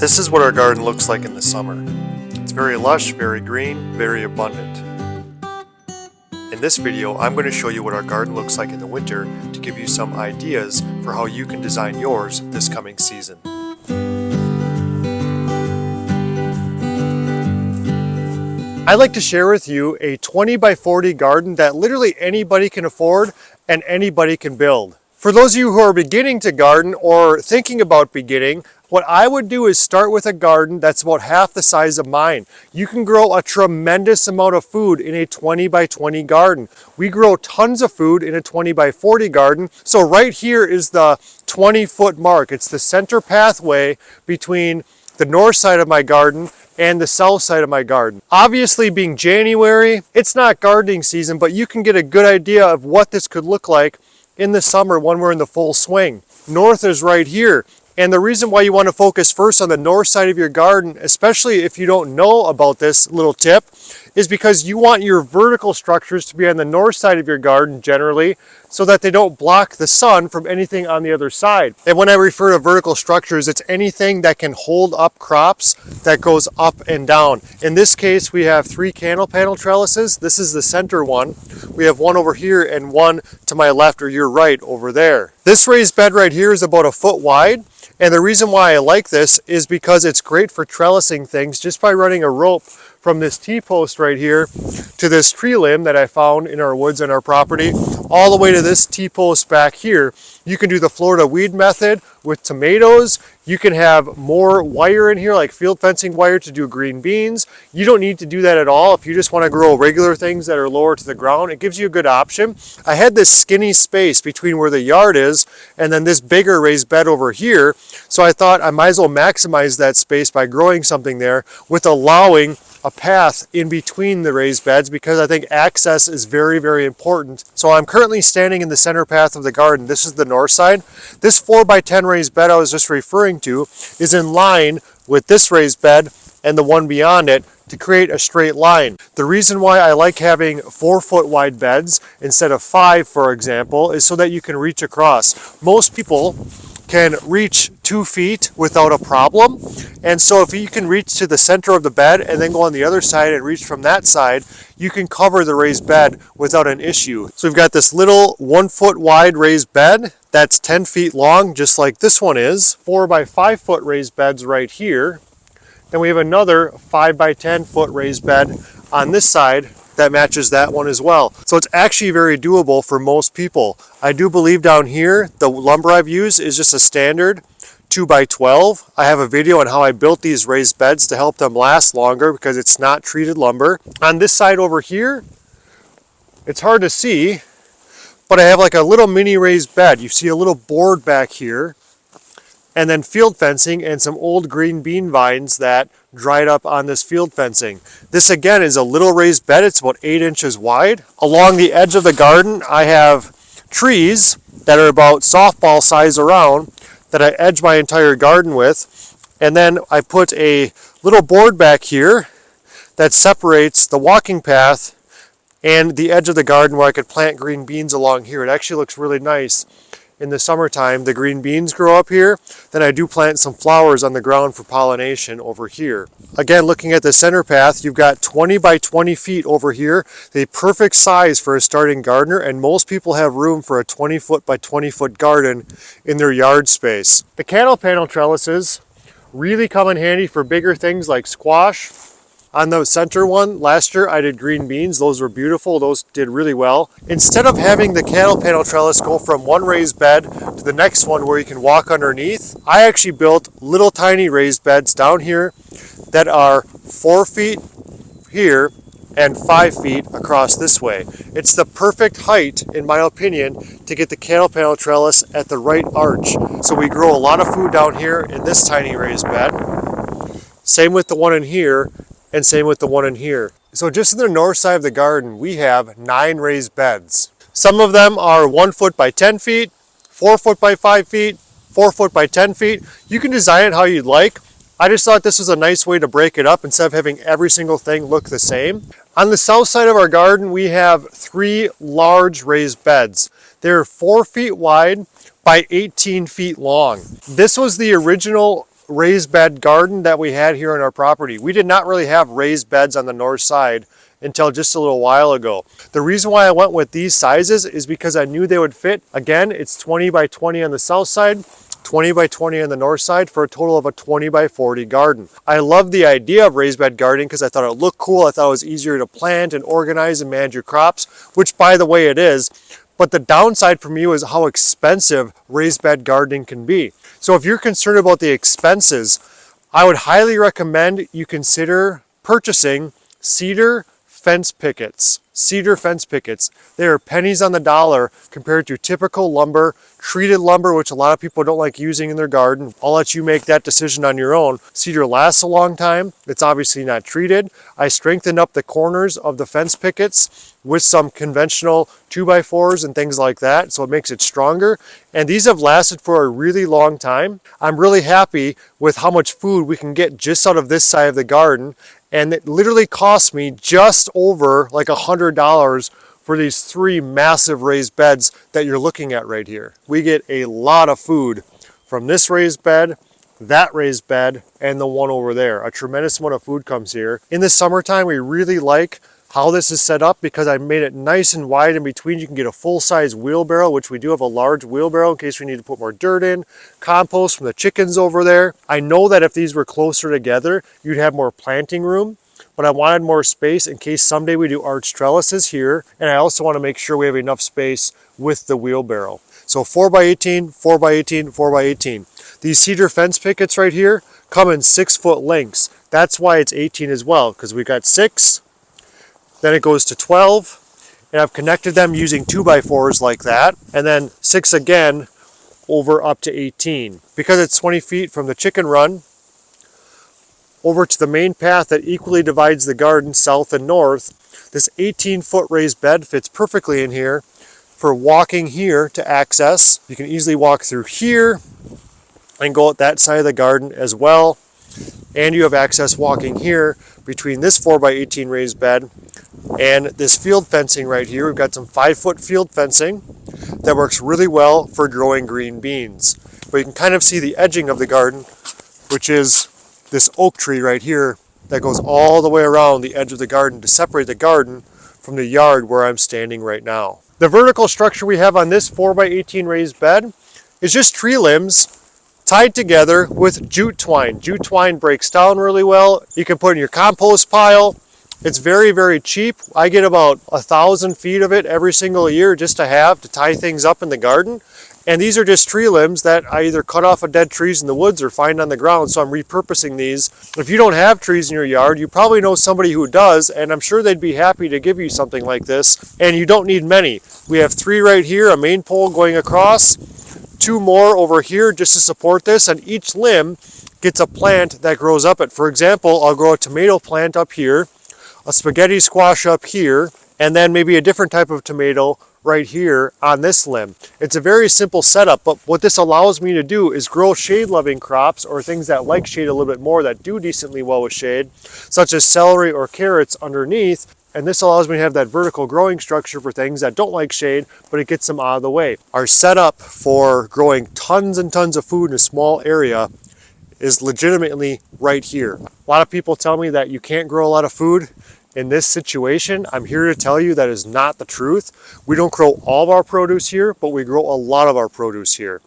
This is what our garden looks like in the summer. It's very lush, very green, very abundant. In this video, I'm going to show you what our garden looks like in the winter to give you some ideas for how you can design yours this coming season. I'd like to share with you a 20 by 40 garden that literally anybody can afford and anybody can build. For those of you who are beginning to garden or thinking about beginning, what I would do is start with a garden that's about half the size of mine. You can grow a tremendous amount of food in a 20 by 20 garden. We grow tons of food in a 20 by 40 garden. So right here is the 20-foot mark. It's the center pathway between the north side of my garden and the south side of my garden. Obviously, being January, it's not gardening season, but you can get a good idea of what this could look like in the summer when we're in the full swing. North is right here. And the reason why you want to focus first on the north side of your garden, especially if you don't know about this little tip, is because you want your vertical structures to be on the north side of your garden generally, so that they don't block the sun from anything on the other side. And when I refer to vertical structures, it's anything that can hold up crops that goes up and down. In this case, we have 3 canopy panel trellises. This is the center one. We have one over here and one to my left or your right over there. This raised bed right here is about 1 foot wide. And the reason why I like this is because it's great for trellising things just by running a rope from this T-post right here to this tree limb that I found in our woods and our property, all the way to this T-post back here. You can do the Florida weed method with tomatoes. You can have more wire in here, like field fencing wire, to do green beans. You don't need to do that at all if you just want to grow regular things that are lower to the ground. It gives you a good option. I had this skinny space between where the yard is and then this bigger raised bed over here, so I thought I might as well maximize that space by growing something there with allowing a path in between the raised beds, because I think access is very, very important. So I'm currently standing in the center path of the garden. This is the north side. This 4 by 10 raised bed I was just referring to is in line with this raised bed and the one beyond it to create a straight line. The reason why I like having 4 foot wide beds instead of 5, for example, is so that you can reach across. Most people can reach 2 feet without a problem. And so if you can reach to the center of the bed and then go on the other side and reach from that side, you can cover the raised bed without an issue. So we've got this little 1 foot wide raised bed that's 10 feet long, just like this one is. 4 by 5 foot raised beds right here. Then we have another 5 by 10 foot raised bed on this side that matches that one as well. So it's actually very doable for most people. I do believe down here, the lumber I've used is just a standard 2 by 12. I have a video on how I built these raised beds to help them last longer because it's not treated lumber. On this side over here, it's hard to see, but I have like a little mini raised bed. You see a little board back here, and then field fencing and some old green bean vines that dried up on this field fencing. This again is a little raised bed. It's about 8 inches wide. Along the edge of the garden, I have trees that are about softball size around that I edge my entire garden with. And then I put a little board back here that separates the walking path and the edge of the garden where I could plant green beans along here. It actually looks really nice. In the summertime, the green beans grow up here. Then I do plant some flowers on the ground for pollination over here. Again, looking at the center path, you've got 20 by 20 feet over here, the perfect size for a starting gardener, and most people have room for a 20 foot by 20 foot garden in their yard space. The canopy panel trellises really come in handy for bigger things like squash. On the center one, last year I did green beans. Those were beautiful. Those did really well. Instead of having the canopy panel trellis go from one raised bed to the next one where you can walk underneath, I actually built little tiny raised beds down here that are 4 feet here and 5 feet across this way. It's the perfect height, in my opinion, to get the canopy panel trellis at the right arch. So we grow a lot of food down here in this tiny raised bed. Same with the one in here, and same with the one in here. So just in the north side of the garden, we have 9 raised beds. Some of them are 1 foot by 10 feet, 4 foot by 5 feet, 4 foot by 10 feet. You can design it how you'd like. I just thought this was a nice way to break it up instead of having every single thing look the same. On the south side of our garden, we have 3 large raised beds. They're 4 feet wide by 18 feet long. This was the original raised bed garden that we had here on our property. We did not really have raised beds on the north side until just a little while ago. The reason why I went with these sizes is because I knew they would fit. Again, it's 20 by 20 on the south side, 20 by 20 on the north side for a total of a 20 by 40 garden. I love the idea of raised bed gardening because I thought it looked cool. I thought it was easier to plant and organize and manage your crops, which by the way it is. But the downside for me was how expensive raised bed gardening can be. So if you're concerned about the expenses, I would highly recommend you consider purchasing cedar fence pickets. Cedar fence pickets. They are pennies on the dollar compared to typical lumber, treated lumber, which a lot of people don't like using in their garden. I'll let you make that decision on your own. Cedar lasts a long time. It's obviously not treated. I strengthened up the corners of the fence pickets with some conventional 2x4s and things like that, so it makes it stronger. And these have lasted for a really long time. I'm really happy with how much food we can get just out of this side of the garden. And it literally cost me just over like $100 for these 3 massive raised beds that you're looking at right here. We get a lot of food from this raised bed, that raised bed, and the one over there. A tremendous amount of food comes here. In the summertime, we really like how this is set up because I made it nice and wide in between. You can get a full-size wheelbarrow, which we do have a large wheelbarrow in case we need to put more dirt in, compost from the chickens over there. I know that if these were closer together, you'd have more planting room, but I wanted more space in case someday we do arched trellises here, and I also want to make sure we have enough space with the wheelbarrow. So 4x18, 4x18, 4x18. These cedar fence pickets right here come in 6-foot lengths. That's why it's 18 as well, because we got 6, then it goes to 12, and I've connected them using 2x4s like that, and then 6 again over up to 18. Because it's 20 feet from the chicken run over to the main path that equally divides the garden south and north, this 18-foot raised bed fits perfectly in here for walking here to access. You can easily walk through here and go out that side of the garden as well. And you have access walking here between this 4x18 raised bed and this field fencing right here. We've got some 5-foot field fencing that works really well for growing green beans. But you can kind of see the edging of the garden, which is this oak tree right here that goes all the way around the edge of the garden to separate the garden from the yard where I'm standing right now. The vertical structure we have on this 4x18 raised bed is just tree limbs tied together with jute twine. Jute twine breaks down really well. You can put in your compost pile. It's very, very cheap. I get about 1,000 feet of it every single year just to have to tie things up in the garden. And these are just tree limbs that I either cut off of dead trees in the woods or find on the ground, so I'm repurposing these. If you don't have trees in your yard, you probably know somebody who does, and I'm sure they'd be happy to give you something like this. And you don't need many. We have 3 right here, a main pole going across, 2 more over here just to support this, and each limb gets a plant that grows up it. For example, I'll grow a tomato plant up here, a spaghetti squash up here, and then maybe a different type of tomato right here on this limb. It's a very simple setup, but what this allows me to do is grow shade-loving crops or things that like shade a little bit more that do decently well with shade, such as celery or carrots underneath. And this allows me to have that vertical growing structure for things that don't like shade, but it gets them out of the way. Our setup for growing tons and tons of food in a small area is legitimately right here. A lot of people tell me that you can't grow a lot of food in this situation. I'm here to tell you that is not the truth. We don't grow all of our produce here, but we grow a lot of our produce here.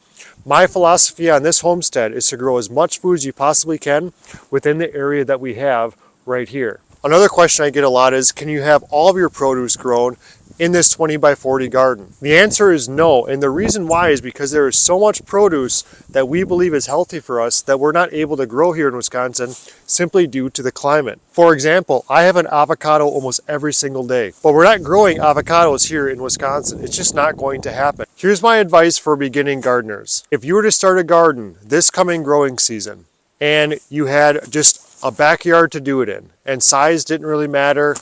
My philosophy on this homestead is to grow as much food as you possibly can within the area that we have right here. Another question I get a lot is, can you have all of your produce grown in this 20 by 40 garden? The answer is no, and the reason why is because there is so much produce that we believe is healthy for us that we're not able to grow here in Wisconsin simply due to the climate. For example, I have an avocado almost every single day, but we're not growing avocados here in Wisconsin. It's just not going to happen. Here's my advice for beginning gardeners. If you were to start a garden this coming growing season and you had just a backyard to do it in and size didn't really matter,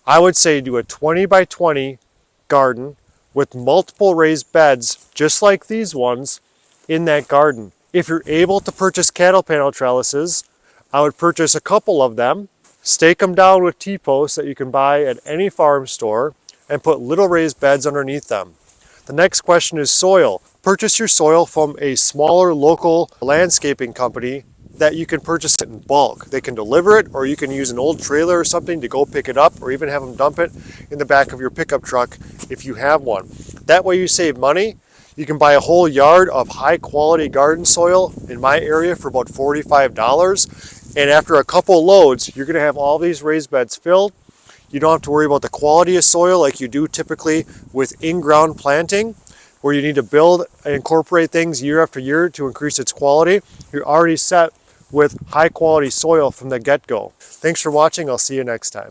I would say do a 20 by 20 garden with multiple raised beds just like these ones in that garden. If you're able to purchase cattle panel trellises, I would purchase a couple of them, stake them down with T-posts that you can buy at any farm store, and put little raised beds underneath them. The next question is soil. Purchase your soil from a smaller local landscaping company that you can purchase it in bulk. They can deliver it, or you can use an old trailer or something to go pick it up, or even have them dump it in the back of your pickup truck if you have one. That way you save money. You can buy a whole yard of high quality garden soil in my area for about $45. And after a couple loads, you're gonna have all these raised beds filled. You don't have to worry about the quality of soil like you do typically with in-ground planting, where you need to build and incorporate things year after year to increase its quality. You're already set with high quality soil from the get-go. Thanks for watching. I'll see you next time.